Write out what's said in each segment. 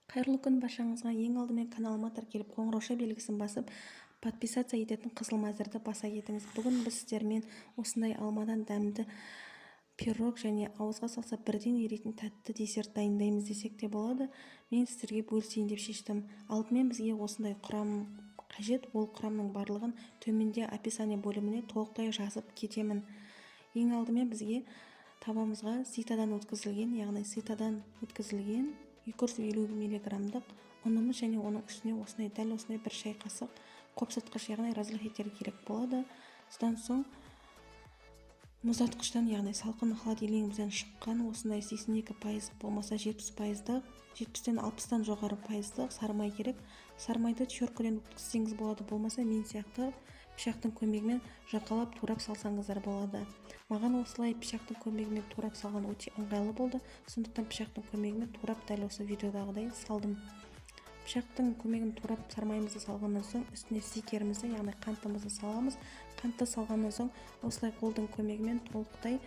Қайырлы күн баршаңызға. Ең алдымен каналыма тіркеліп қоңырауша белгісін басып подписация ететін қызыл мәзірді баса кетіңіз. Бүгін біз сіздермен осындай алмадан дәмді пирог және ауызға салса бірден еритін тәтті десерт дайындаймыз десек те болады. Мен сіздерге бөлісейін деп шештім. Алдымен бізге осындай құрам қажет. Ол құрамның барлығын төменде описание бөліміне толықтай жазып кетемін. Ең алдымен бізге табамызға ситадан өткізілген 250 мг ұнымыз және оның үстіне дәл осындай бір шай қасық қопсытқыш разрыхитель керек болады. Содан соң мұздатқыштан салқын холодильнигімізден шыққан осындай 82% болмаса 70%, 70-тен 60-тан жоғары пайыздық сары май керек. Сары майды теркіден өткізсеңіз болады, болмаса мен сияқты пышақтың көмегімен жақалап турап салсаңыздар болады. Маған осылай пышақтың көмегімен турап салған өте ыңғайлы болды. Сондықтан пышақтың көмегімен турап дәл осы видеодағыдай салдым. Пышақтың көмегін турап сармаймызды салғаннан соң үстіне сикерімізді, қантымызды саламыз. Қантты салғаннан соң осылай қолдың көмегімен толықтай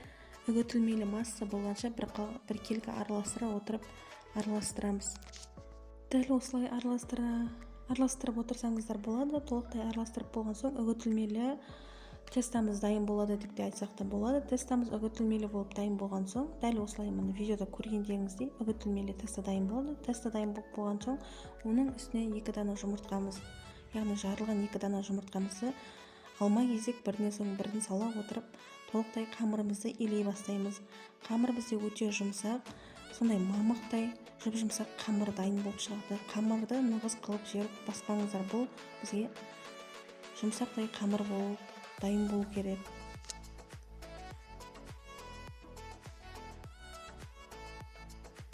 үгітілмелі масса болғанша бір келгі араластыра отырып араластырамыз. Дәл осылай араластырып отырсаңыздар болады. Толықтай араластырып болған соң үгітілмелі тестамыз дайын болады деп те айтсақ та болады. Тестамыз үгітілмелі болып дайын болған соң, дәл осылай мына видеода көргендеріңіздей үгітілмелі теста дайын болады. Теста дайын болып болған соң, оның үстіне 2 дана жұмыртқамыз, жарылған 2 дана жұмыртқамызды алма кезек бірінен соң бірін сала отырып, толықтай қамырымызды илей бастаймыз. Қамыр бізде өте жұмсақ, сондай мамықтай жұп-жұмсақ қамыр дайын болып шығады. Қамырды нығыз қылып жеріп баспаңыздар, бұл бізге жұмсақтай қамыр болып дайын болу керек.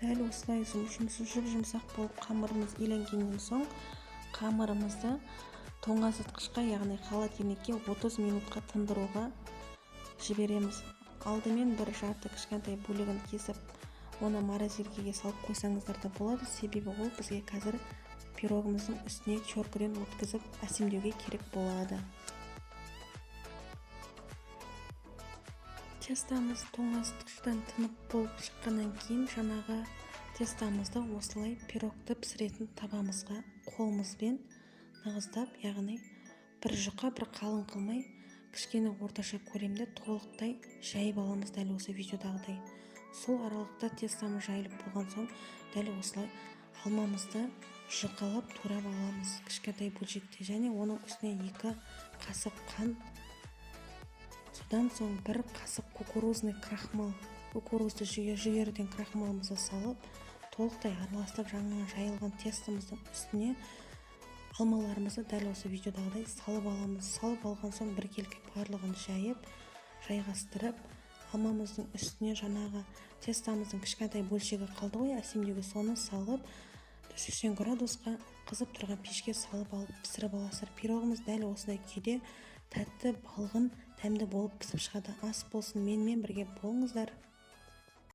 Дәл осылай жұп-жұмсақ болып қамырымыз иленгеннен соң, қамырымызды тоңазытқышқа, холодильникке 30 минутқа тындыруға жібереміз. Алдымен бір жарты кішкентай бөлігін кесіп, оны морозилкеге салып қойсаңыздар да болады. Себебі ол бізге қазір пирогымыздың үстіне теркіден өткізіп әсемдеуге керек болады. Тестамыз тоңазытқыштан тынып болып шыққаннан кейін жаңағы тестамызды осылай пирогты пісіретін табамызға қолымызбен нығыздап, бір жұқа бір қалың қылмай, кішкене орташа көлемде толықтай жайып аламыз дәл осы видеодағыдай. Сол аралықта тестамыз жайылып болған соң, дәл осылай алмамызды жұқалап турап аламыз кішкентай бөлшекте, және оның үстіне 2 қасық қант, содан соң 1 қасық кукурузный крахмал, кукурузды жүгеріден крахмалымызды салып, толықтай араластырып жаңа жайылған тестамыздың үстіне алмаларымызды дәл осы видеодағыдай салып аламыз. Салып алған соң бір келкі барлығын жайғастырып, алмамыздың үстіне жаңағы тестамыздың кішкентай бөлшегі қалды ғой әсемдеуге, соны салып 180 градусқа қызып тұрған пешке салып алып пісіріп аласыздар. Пирогымыз дәл осындай күйде тәтті, балғын, дәмді болып пісіп шығады. Ас болсын, менімен бірге болыңыздар.